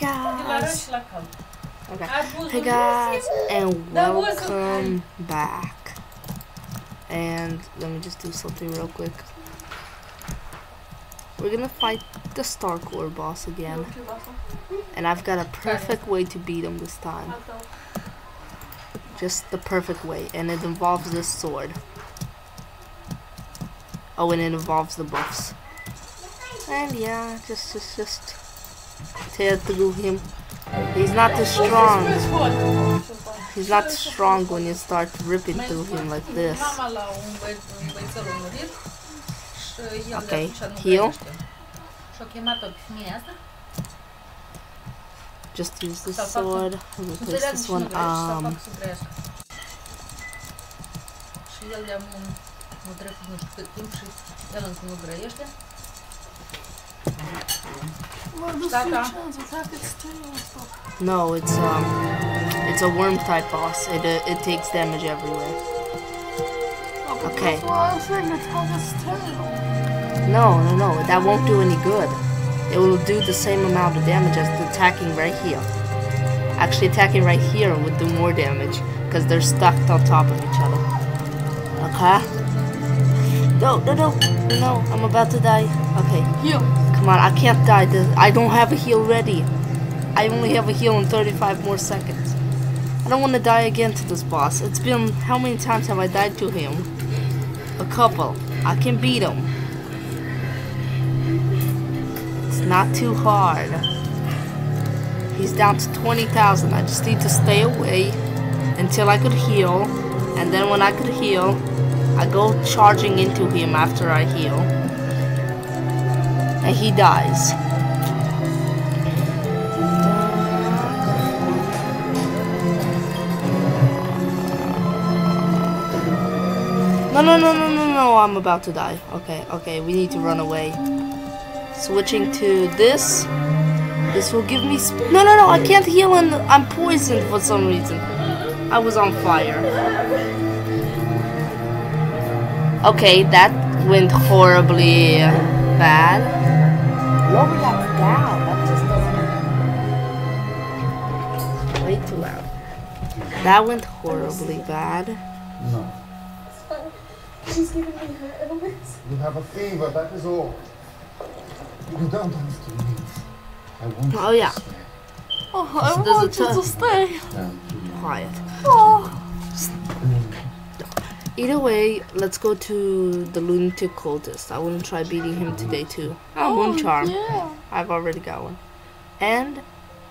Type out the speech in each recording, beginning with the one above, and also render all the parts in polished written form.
guys. Okay. Hey guys, and welcome back. And let me just do something real quick. We're gonna fight the Starcore boss again. And I've got a perfect way to beat him this time. Just the perfect way. And it involves this sword. Oh, and it involves the buffs. And yeah, just tear through him. He's not too strong. He's not strong when you start ripping through him like this. Okay, heal. Just use this sword. Replace this one. No, it's a worm type boss. It takes damage everywhere. Okay. No, that won't do any good. It will do the same amount of damage as the attacking right here. Actually, attacking right here would do more damage because they're stacked on top of each other. Okay. No, I'm about to die. Okay. Heal. Come on, I can't die. I don't have a heal ready. I only have a heal in 35 more seconds. I don't want to die again to this boss. It's been, how many times have I died to him? A couple. I can beat him. It's not too hard. He's down to 20,000. I just need to stay away until I could heal. And then when I could heal, I go charging into him after I heal. And he dies. No, I'm about to die. Okay, we need to run away. Switching to this. This will give me no, I can't heal and I'm poisoned for some reason. I was on fire. Okay, that went horribly bad. Lower that down. That just doesn't. Way too loud. That went horribly bad. No. She's giving me her illness. You have a fever, that is all. You don't have to leave. I want Oh yeah. Oh, I want you to stay. Quiet. Oh. Either way, let's go to the lunatic cultist. I want to try beating him today too. Oh, moon charm. Yeah. I've already got one. And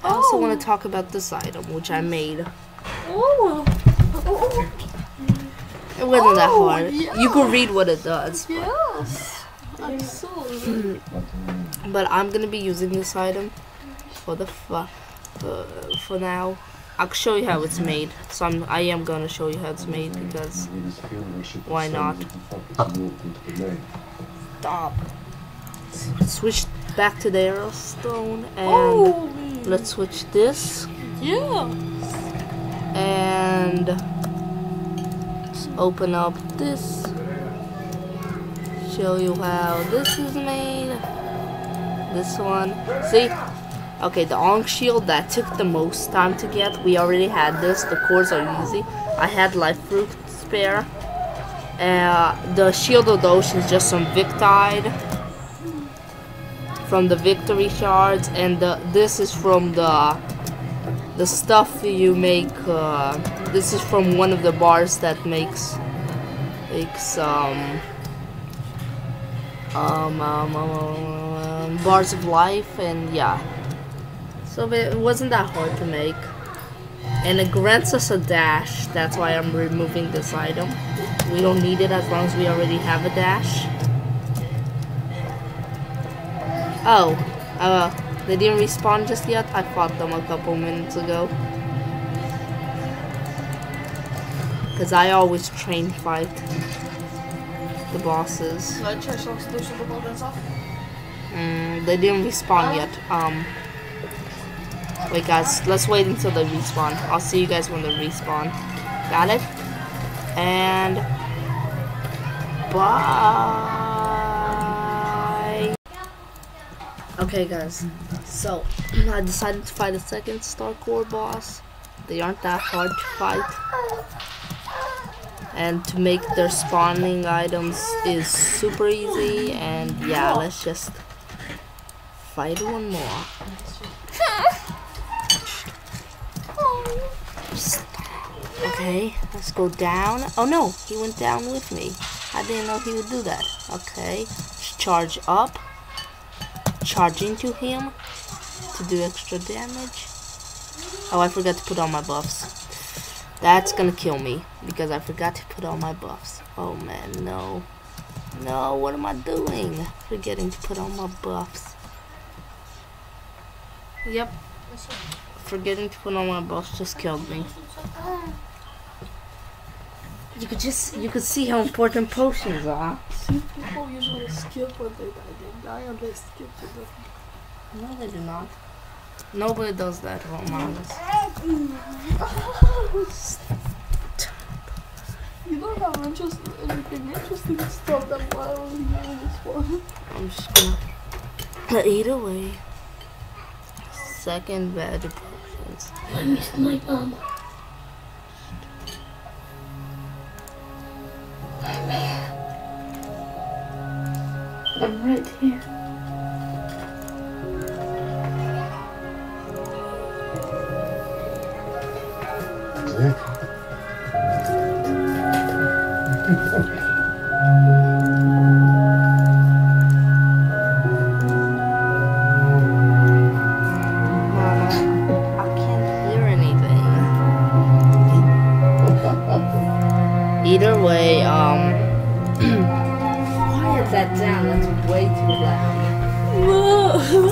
I also want to talk about this item, which I made. Oh. It wasn't that hard. Yeah. You can read what it does. Yes. I saw it. But I'm gonna be using this item for the for now. I'll show you how it's made. So I am gonna show you how it's made because why not? Stop. Switch back to the arrow stone and let's switch this. Yeah. And open up this. Show you how this is made. This one. See? Okay, the Ankh shield, that took the most time to get. We already had this. The cores are easy. I had life fruit spare. The shield of the ocean is just some Victide from the victory shards, and this is from the stuff you make. This is from one of the bars that makes bars of life, and yeah. So it wasn't that hard to make. And it grants us a dash. That's why I'm removing this item. We don't need it as long as we already have a dash. Oh, they didn't respawn just yet? I fought them a couple minutes ago. Because I always train fight the bosses. They didn't respawn yet. Wait guys, let's wait until they respawn. I'll see you guys when they respawn. Got it? And bye. Okay guys, so I decided to fight a second Star Core boss. They aren't that hard to fight. And to make their spawning items is super easy, and yeah, let's just fight one more. Okay, let's go down. Oh no, he went down with me. I didn't know he would do that. Okay, let's charge up. Charge into him to do extra damage. Oh, I forgot to put on my buffs. That's gonna kill me because I forgot to put on my buffs. Oh man, no. No, what am I doing? Forgetting to put on my buffs. Yep. Forgetting to put on my buffs just killed me. You could see how important potions are. See, people usually skip when they die and they skip to the... No, they do not. Nobody does that among us. You don't have anything interesting to stop them while I was doing this one. I'm just gonna eat away. Second better potions. I missed my mom. I'm right here. Either way, quiet that down, that's way too loud.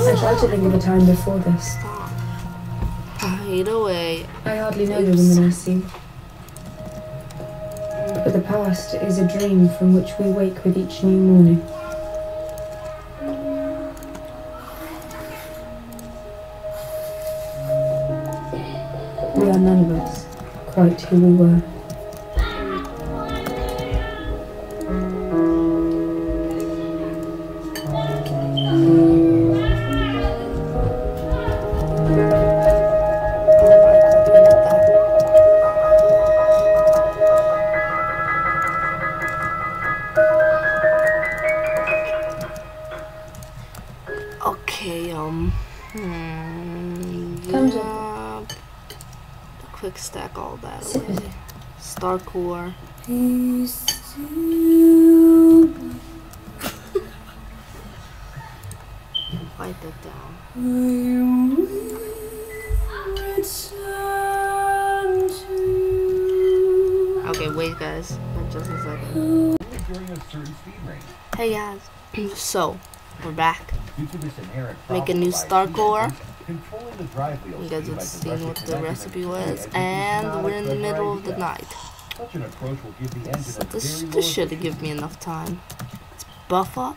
I tried to think of a time before this. Stop. Either way. I hardly know the women I see. But the past is a dream from which we wake with each new morning. We are none of us quite who we were. Okay, yeah, quick stack all that away. Star Core. Write that down. Okay, wait guys, just a second. Hey guys, so we're back. Make a new Star Core. You guys have seen what the recipe was, and we're in the middle of the night. So this should give me enough time. Let's buff up.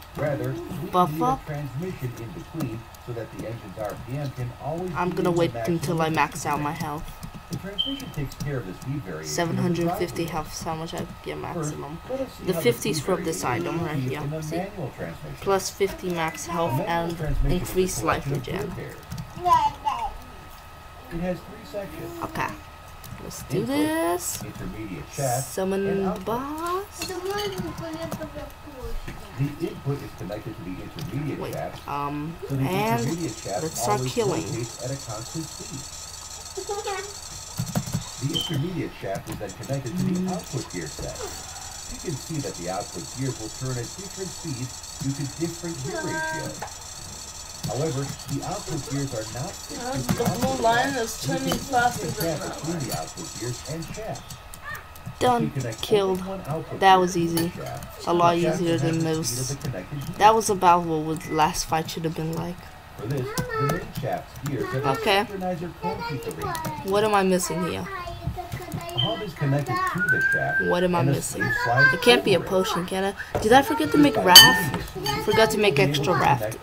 I'm gonna wait until I max out my health. 750 health is how much I get maximum. The 50s from this item right here. See? Plus 50 max health and increased life regen. Okay. Let's do this. Summon the boss. Wait, and let's start killing. The intermediate shaft is then connected to the output gear set. You can see that the output gears will turn at different speeds due to different gear ratios. However, the output gears are not fixed. The blue line is turning faster than between the output gears and shafts. Done. Killed. That was easy. A lot easier than most. That was about what the last fight should have been like. For this, the main shaft's gears have a synchronizer cone feature. What am I missing here? Is connected to the shaft. What am I missing? It can't be a potion, can it? Did I forget to make raft? Forgot to make extra raft.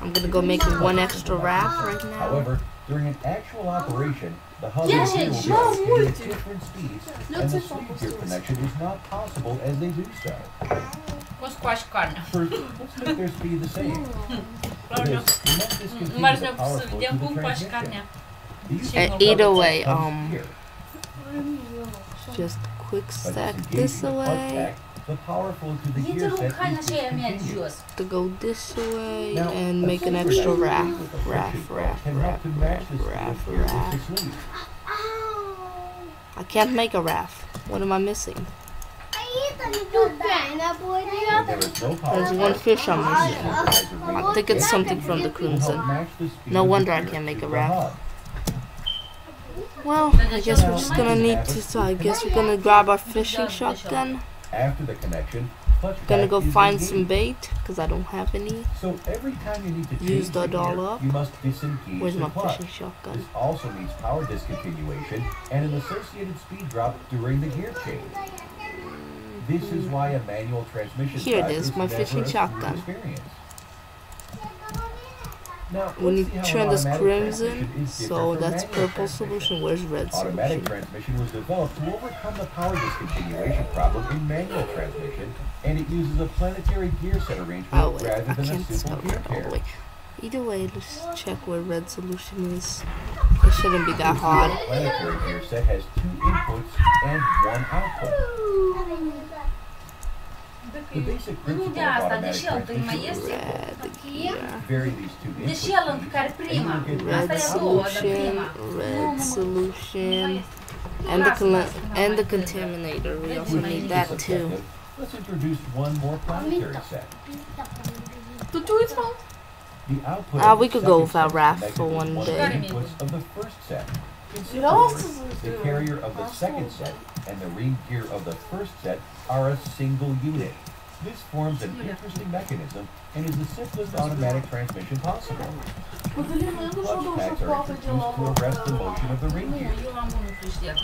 I'm gonna go make one extra raft right now. However, during an actual operation, the hub and gear will be at different speeds, and the speed gear connection is not possible as they do so. Com squash carne. First, let's make their speed the same. For Claro, this, we must discontinue mas the não power preciso flow de to the um squash transmission. carne. The use And of either power way, comes here. just quick By stack disengaging this the clutch away. pack, the power flow to the Gente, gear eu set nunca is achei a minha discontinued. Deus. To go this way Now, and a make an sensor extra that raft, is with a raft, friction clutch raft, can help raft, to match the speed raft, of gear with raft. its lead. I can't make a raft. What am I missing? When there is no power There's flow, one fish I'm the missing. synchronized I think it's something from the will help crimson. match the speed No of the wonder I gear can't make to a the raft. hub. Well, I guess we're just gonna need to, so I guess we're gonna grab our fishing shotgun. After the connection, clutch Gonna pack go is find some engaged. bait, because I don't have any. So every time you need to Use change the the doll gear, up. you must disengage Where's the my clutch. fishing shotgun? This also means power discontinuation and an associated speed drop during the gear change. This is why a manual transmission Here it drive is, my never fishing a smooth shotgun. experience. Now, We need let's see to how turn an this automatic crimson, transmission is so different from that's manual purple transmission. solution. Where's red Automatic solution? transmission was developed to overcome the power discontinuation problem in manual transmission, and it uses a planetary gear set arrangement Oh wait, rather I than a can't spell simple gear red all the pair. way. Either way, let's check where red solution is. It shouldn't be that hard. The planetary gear set has 2 inputs and 1 output. The basic principle Unde of asta? automatic Deși el mai transmission este is Red gear. vary these 2 input Deși el în speeds, care and you prima. will get Red Asta e a doua, dar solution, prima. red solution, and the contaminator. We also With need this that too. objective, let's introduce one more planetary set. Tu te uiți, mă? The output Ah, of we the could go second without set Raph connected for with one one of day. the inputs of the first set. In simple Era words, astăzi, the carrier of the second set and the ring gear of the first set are a single unit. This forms an interesting mechanism and is the simplest automatic transmission possible. Cătălin, mai nu și-o Clutch dau packs și are coafe de la introduced to arrest the motion of the ring Nu, gear. eu am unul câștigat.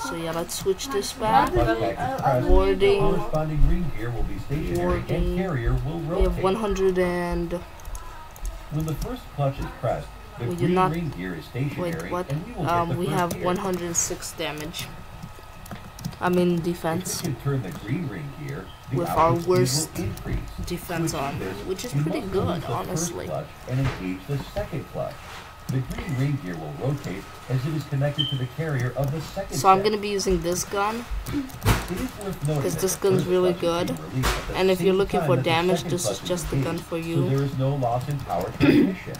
So yeah, let's switch this back. Clutch pack is pressed, the Warding. corresponding ring gear will be stationary Warding. and carrier will We have rotate. 100 and When the first clutch is pressed, the We do green not- ring gear is stationary wait, what? and we will get the We first have gear. 106 damage. I mean If defense. we can turn the green ring gear, the With output our speed worst will increase. defense To on, achieve this, which is we pretty must good, release the honestly. first clutch and engage the second clutch. The green ring gear will rotate as it is connected to the carrier of the second So I'm set. gonna be using this gun. It is worth noting 'cause that this the gun's first really clutch is good. being released at the And if you're same looking time for that the damage, second this is clutch just the gun engaged, for So you. there is no loss in power transmission.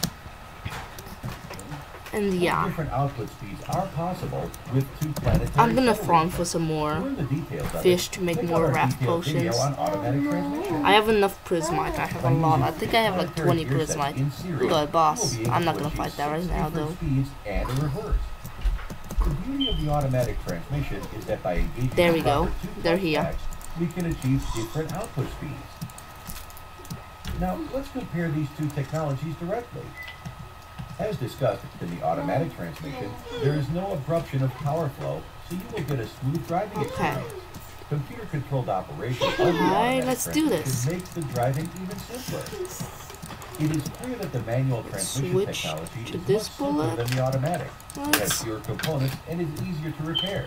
And yeah, Different output speeds are possible with 2 planetary I'm gonna set farm arrangements. for some To more learn the details of fish it, to make check more out our raft detailed video potions. on automatic transmission. I have enough prismite. I have a lot. I think I have like 20 prismite. Good boss. I'm not gonna fight that right now though. Speeds and a reverse. The beauty of the automatic transmission is that by engaging There we the go. proper 2 They're clutch here. packs, we can achieve different output speeds. Now, let's compare these 2 technologies directly. As discussed in the automatic transmission, there is no abruption of power flow, so you will get a smooth driving experience. Computer-controlled operation of the automatic let's do this. transmission makes the driving even simpler. It is clear that the manual transmission Switch technology to is this much simpler bullet. than the automatic. It has Let's fewer components and is easier to repair.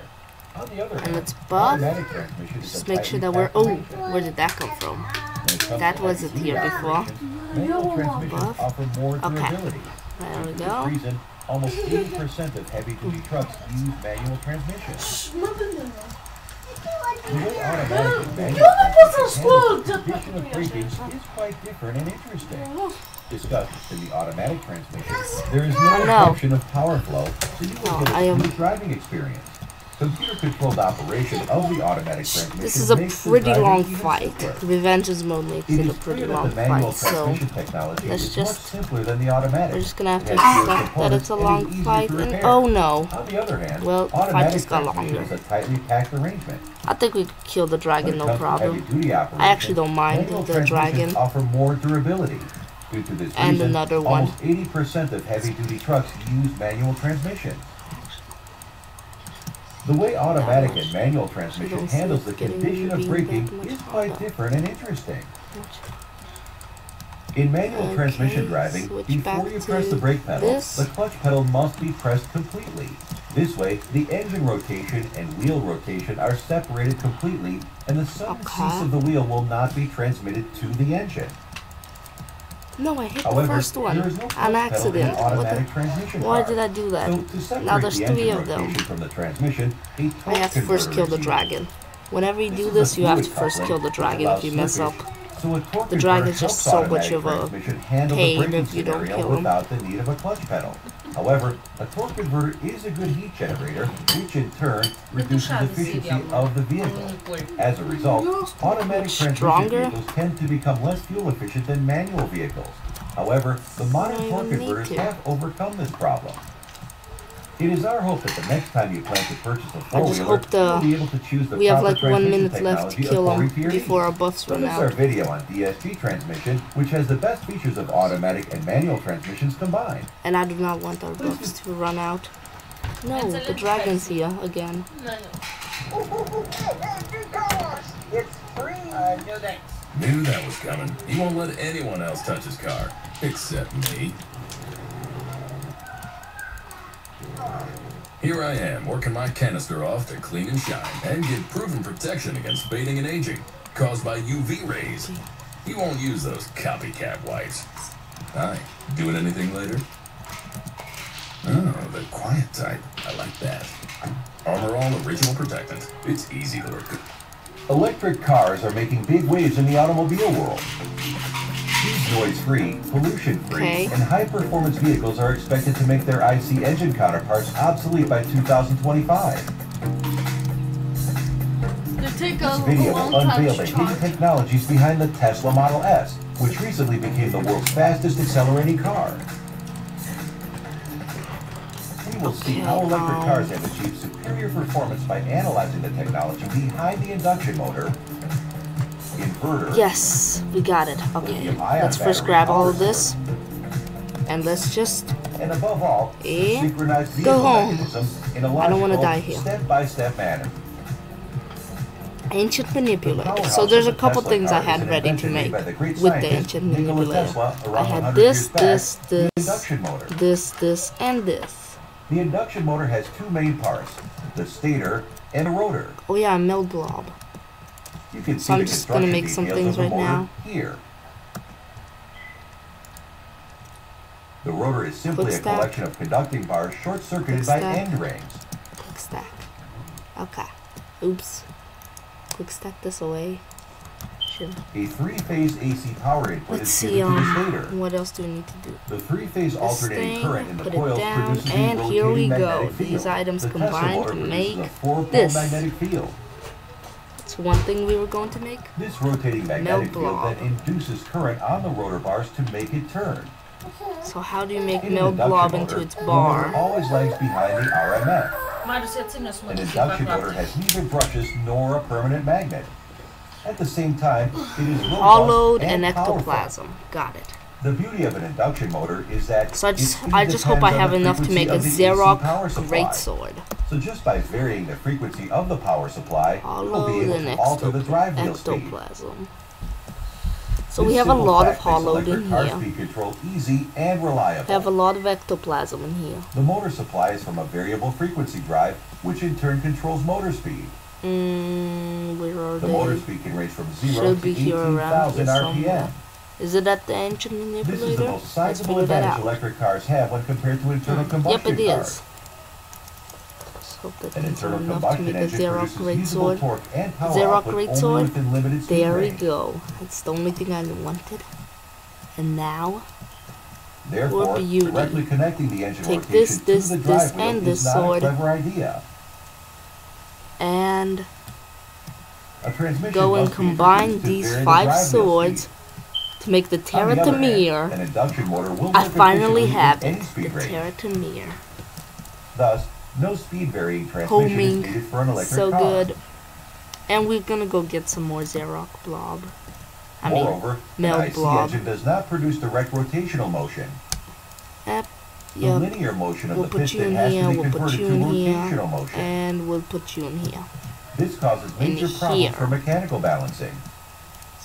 On the other and hand, let's buff. automatic transmission is Just a make sure tightly that we're. packed Oh, arrangement. where did that come from? When it comes That to wasn't heavy-duty here before. operations, manual transmissions Buff. offer more Okay. durability. There we For this go. reason, almost 80% of heavy-duty trucks use manual transmission. Mă gândeam. The way automatic and manual transmission handles the condition of braking is quite different and interesting. Discussed in the automatic transmission, there is no no. abruption of power flow, so you will No, get I a am- smooth driving experience. Computer-controlled operation of the automatic transmission This is a makes the pretty driving long even fight. simpler. Revengeance mode makes It it a is pretty clear long that the manual fight, so transmission technology let's is much just- simpler than the automatic. we're just gonna have to It has fewer accept that components it's a and is long easier fight. to And repair. oh no, On the other hand, Well, the fight automatic just got transmission longer. is a tightly packed arrangement. I think we could kill the When dragon, it no comes to problem. heavy-duty I operations, actually don't mind manual the transmissions dragon. offer more durability. Due to this And reason, another one. almost 80% of heavy-duty trucks use manual transmission. The way automatic and manual transmission don't see handles it the getting condition of being braking that much is quite harder. different and interesting. In manual Okay, transmission driving, switch before back you press to the brake pedal, this. the clutch pedal must be pressed completely. This way, the engine rotation and wheel rotation are separated completely, and the sudden cease of the wheel will not be transmitted to the engine. No, I hit However, the first one there is no on clutch pedal in accident. an automatic transmission Why car. did I do that? So, to separate Now there's the 3 engine of them. rotation from the transmission, a I torque have to first converter kill is the used. dragon. Whenever you This do is this, a you have to fluid first coupling kill the that dragon allows if you mess up. slippage, so a torque The dragon converter is just helps so much of automatic a transmission handle the pain braking if you don't scenario kill him. without the need of a clutch pedal. However, a torque converter is a good heat generator, which in turn reduces efficiency of the vehicle. As a result, automatic transmission Stronger? vehicles tend to become less fuel efficient than manual vehicles. However, the modern don't torque even need converters to. have overcome this problem. It is our hope that the next time you plan to purchase a four-wheeler, hope you'll be able to choose the We have proper like 1 transmission minute left to technology kill according him to your before our needs. buffs So run this is our out. video on DSG transmission, which has the best features of automatic and manual transmissions combined. And I do not want our buffs to run out. No, the dragon's here again. It's free. No thanks. Knew that was coming. He won't let anyone else touch his car, except me. Here I am, working my canister off to clean and shine, and get proven protection against fading and aging, caused by UV rays. He won't use those copycat wipes. Hi, doing anything later? Oh, the quiet type. I like that. Armor All Original Protectant. It's easy to work. Electric cars are making big waves in the automobile world. These noise-free, pollution-free, and high-performance vehicles are expected to make their IC engine counterparts obsolete by 2025. They take This a video long will time unveil to the hidden charge. technologies behind the Tesla Model S, which recently became the world's fastest accelerating car. We will see how electric cars have achieved superior performance by analyzing the technology behind the induction motor, inverter, Yes, we got it. Okay, lithium-ion let's first battery grab all power of this. And let's just... and above all, Eh? synchronized Go vehicle home. mechanism in a I don't wanna logical, die here. step-by-step manner. Ancient manipulator. powerhouse So there's a of the couple Tesla things I car is had an ready to invention make made by the great with the scientist ancient Nikola manipulator. Tesla I around had 100 this, years back. this, The induction motor. this, and this. The induction motor has two main parts, the stator and the rotor. Oh yeah, melt blob. You can see So I'm the just gonna construction make some details things of the right motor now. here. The rotor is simply Quick a stack. collection of conducting bars short-circuited Quick by stack. end rings. Quick stack. Okay. Oops. Quick stack this away. Should. A three-phase AC power input Let's is see, given to the stator. what else do we need to do? The three-phase This alternating thing, current in the put coils it down, produces a and here we rotating go. magnetic field. These items The Tesla combined motor to produces make a four-pole this. magnetic field. It's one thing we were going to make. This rotating magnetic field blob. then induces current on the rotor bars to make it turn. So how do you make In an melt induction blob motor, into its the bar? motor always lags behind the RMF. An An induction motor has neither brushes nor a permanent magnet. At the same time, it is robust Hollowed and powerful. ectoplasm. Got it. The beauty of an induction motor is that So I its just speed hope I depends on have the enough to frequency make a of the AC Xerox power supply. greatsword. So just by varying the frequency of the power supply, you will Hollowed be able and to alter the drive wheel speed. ectoplasm. So This we have a simple lot of fact makes hollowed electric in car here. speed control easy and reliable. We have a lot of ectoplasm in here. The motor supply is from a variable frequency drive, which in turn controls motor speed. Where are The motor they? speed can range from 0 Should to be here around 18,000 here somewhere. RPM. Is it at the ancient This is the manipulator? most Let's sizable figure that advantage out. electric cars have when compared to internal Yep, combustion it cars. is. Let's hope that An these are internal enough to combustion make a engine Xerox produces usable greatsword. torque and power Xerox output only greatsword. within limited speed There we range. go. That's the only thing I wanted. And now, Therefore, beauty. directly connecting the engine Take rotation this, to this, the this, drive wheel and is this not sword. a clever idea. and A transmission go and must be combine introduced to these vary the 5 drive wheel swords speed. to make the On the other hand, Terraria. an induction motor will I work finally efficiently have with any it. The speed range. Terraria. Thus, no speed varying transmission Homing. is needed for an electric So car. good. And we're gonna go get some more Xerox blob. I mean, Moreover, melt an IC blob. engine does not produce direct rotational motion. Yep. The Yep. linear motion of We'll the put you piston in has here, to be we'll put converted you to in here, rotational motion. and we'll put you in here. This causes in major here. problems for mechanical balancing.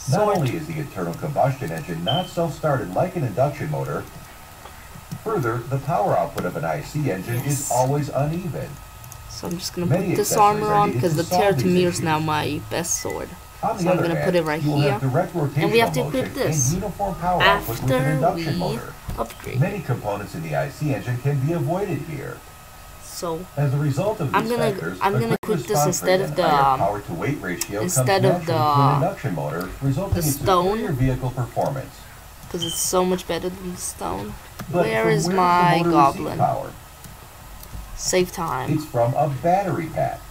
Not Sort. only is the internal combustion engine not self-started like an induction motor, Further, the power output of an IC engine is always uneven. So I'm just gonna Many put this accessories armor are on needed because to the solve these Terraria is issues. now my best sword. On the So I'm other gonna hand, put it right you will here. have direct rotational And we have to motion equip this and uniform power output with an after induction we motor. upgrade. Many components in the IC engine can be avoided here. So As a result of I'm these gonna- factors, I'm a gonna quick equip this response instead rate of and the, higher power-to-weight ratio instead comes of the, naturally to an induction motor, resulting the in stone. superior vehicle performance. because it's so much better than the stone. But Where from is where my does the motor goblin? receive power? Save time. It's from a battery pack.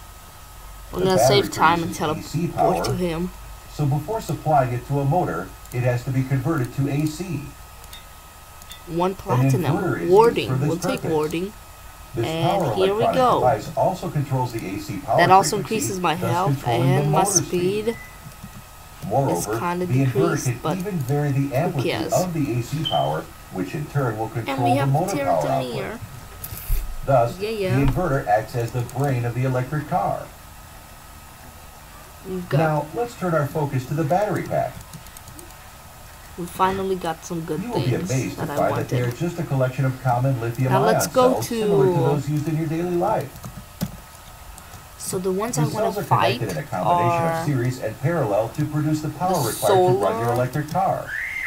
We're The gonna battery save time and produces DC teleport power, to him. So before supplying it to a motor, it has to be converted to AC. 1 inverter platinum. is used Warding. for this We'll take purpose. warding. This And power here we electronic go. device also controls the AC power That also frequency, increases my thus health controlling the and my motor speed. Moreover, kinda the inverter decreased, can but even vary the amplitude cares? of the AC power, which in turn will And control we the have motor power output. Terraria. Thus, Yeah. the inverter acts as the brain of the electric car. We've got. Now, let's turn our focus to the battery pack. We finally got some good You will be things amazed to that I find that they are wanted. just a collection of common lithium-ion Now let's go cells to- similar to those used in your daily life. So the ones The I want cells to are fight connected in a combination are. of series and parallel to produce the power the required to run your solar- electric car.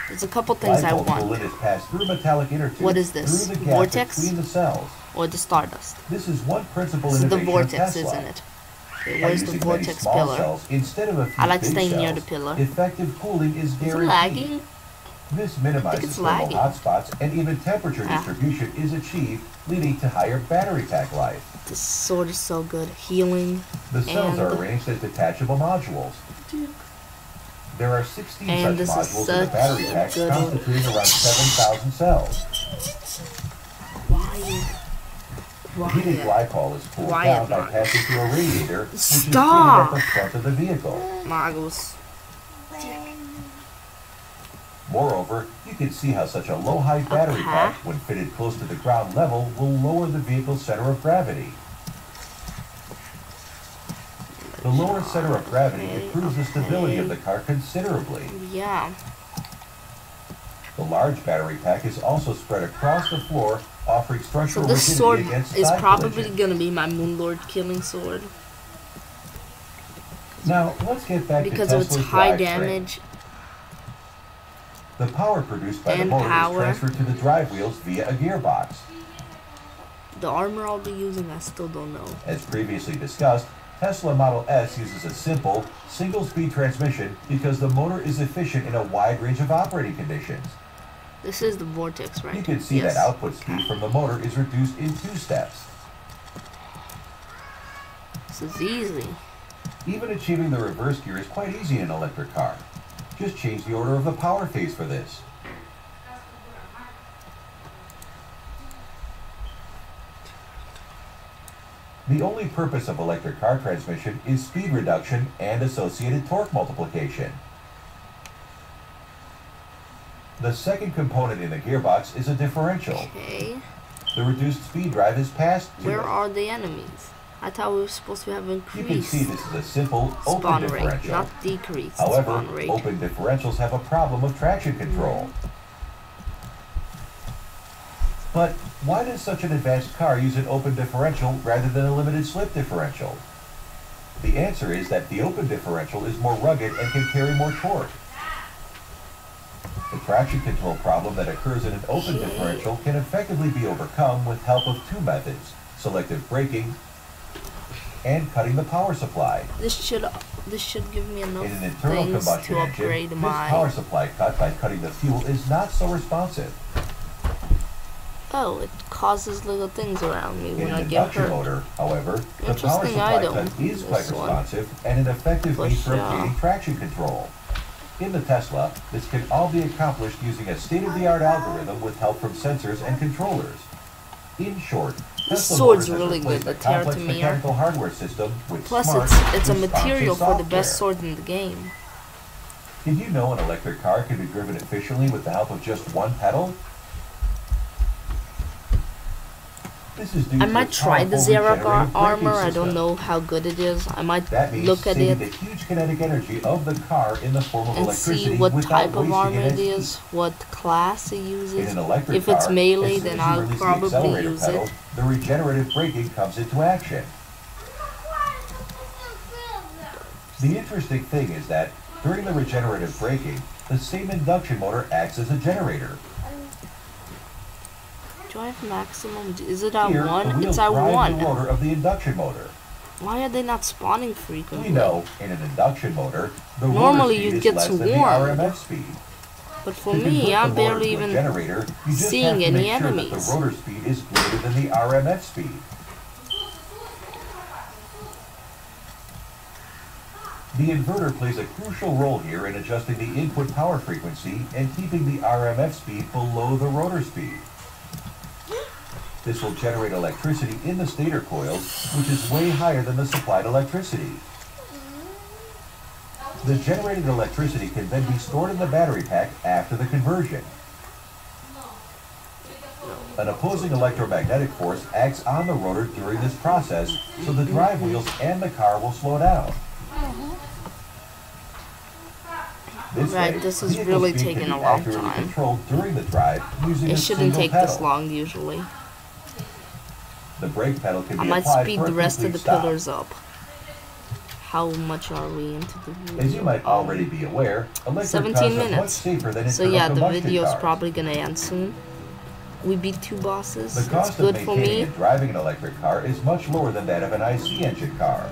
There's a couple things Light I bulbs will want. let it pass through a metallic inner tube What is this? through the gap Vortex? between the cells. Or the Stardust. This is one principal This is the innovation of vortex, Tesla. isn't it? Okay, By where's the using many vortex small pillar? cells instead of a few I like big staying near cells, the pillar. effective cooling is Is it guaranteed. lagging? This minimizes it's thermal lagging. hotspots and even temperature Ah. distribution is achieved, leading to higher battery pack life. This sword is so good. Healing. The cells are And- arranged as detachable modules. There are 16 And such this is modules in the such battery a pack, good- constituting around 7,000 cells. Heated Why? glycol is cooled Why down by not? passing through a radiator, which is seated Stop! at the front of the vehicle. Magos. Moreover, you can see how such a low-height battery pack, when fitted close to the ground level, will lower the vehicle's center of gravity. The lower center of gravity improves the stability of the car considerably. Yeah. The large battery pack is also spread across the floor, offering So structural this rigidity sword against is side probably collision. gonna be my Moonlord killing sword Now, let's get back because to of its Tesla's high drivetrain. damage. The power produced by the and motor power. is transferred to the drive wheels via a gearbox. The armor I'll be using, I still don't know. As previously discussed, Tesla Model S uses a simple, single-speed transmission because the motor is efficient in a wide range of operating conditions. This is the vortex, right? You can see Yes. that output speed from the motor is reduced in 2 steps. This is easy. Even achieving the reverse gear is quite easy in an electric car. Just change the order of the power phase for this. The only purpose of electric car transmission is speed reduction and associated torque multiplication. The second component in the gearbox is a differential. Okay. The reduced speed drive is passed to Where it. are the enemies? I thought we were supposed to have You can increased see this is a simple open spawn rate, differential. not decreased However, spawn rate. open differentials have a problem of traction control. But why does such an advanced car use an open differential rather than a limited slip differential? The answer is that the open differential is more rugged and can carry more torque. The traction control problem that occurs in an open differential can effectively be overcome with help of 2 methods: selective braking and cutting the power supply. This should give me enough In an internal things combustion to engine, upgrade this my. power supply cut by cutting the fuel is not so responsive. Oh, it causes little things around me In when an I get induction hurt. motor, however, the power Interesting supply item, cut is quite this one. responsive and an effective means for Push, obtaining traction control. In the Tesla, this can all be accomplished using a state-of-the-art algorithm with help from sensors and controllers. In short, This Tesla sword's Motors has really replaced good, a the complex Terraria. mechanical hardware system with Plus, smart, it's a responsive material for the best software. sword in the game. Did you know an electric car can be driven efficiently with the help of just 1 pedal? This is due I to might a try the powerful Zera regenerative armor. braking I don't system. know how good it is. I might That means look at saving it the huge kinetic energy of the car in the form of and electricity see what without type of wasting armor it immense is, what class it heat. In uses. an electric If it's car, melee, as soon then as you I'll release the probably accelerator use pedal, it. the regenerative braking comes into action. The interesting thing is that during the regenerative braking, the same induction motor acts as a generator. Do I have maximum? Is it at Here, the 1? wheels It's at drive 1. the rotor of the induction motor. Why are they not spawning We frequently? know in an induction motor, the Normally rotor you speed is get less than the swarmed. RMS speed. But for To me, convert I'm the motor barely to a even generator, you just seeing have to any make sure enemies. that the rotor speed is greater than the RMS speed. The inverter plays a crucial role here in adjusting the input power frequency and keeping the RMS speed below the rotor speed. This will generate electricity in the stator coils, which is way higher than the supplied electricity. The generated electricity can then be stored in the battery pack after the conversion. An opposing electromagnetic force acts on the rotor during this process, so the drive wheels and the car will slow down. This Right, way, this is vehicle really speed can taking be a long accurately time. controlled during the drive using It a shouldn't single take pedal. this long usually. The brake pedal can I be might applied speed for a the rest of complete the stop. pillars up. How much are we into the video? As you might already be aware, electric 17 cars are much minutes. safer than So internal yeah, the combustion video's cars. probably gonna end soon. We beat 2 bosses. The It's cost good of for maintaining me. and driving an electric car is much lower than that of an IC engine car.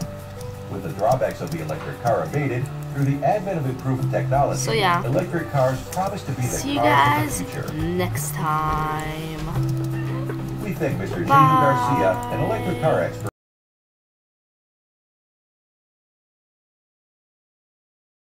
With the drawbacks of the electric car abated, through the advent of improved technology, So yeah. electric cars promise to be the See you cars guys of the future. next time. We thank Mr. J.U. Bye. Garcia, an electric car expert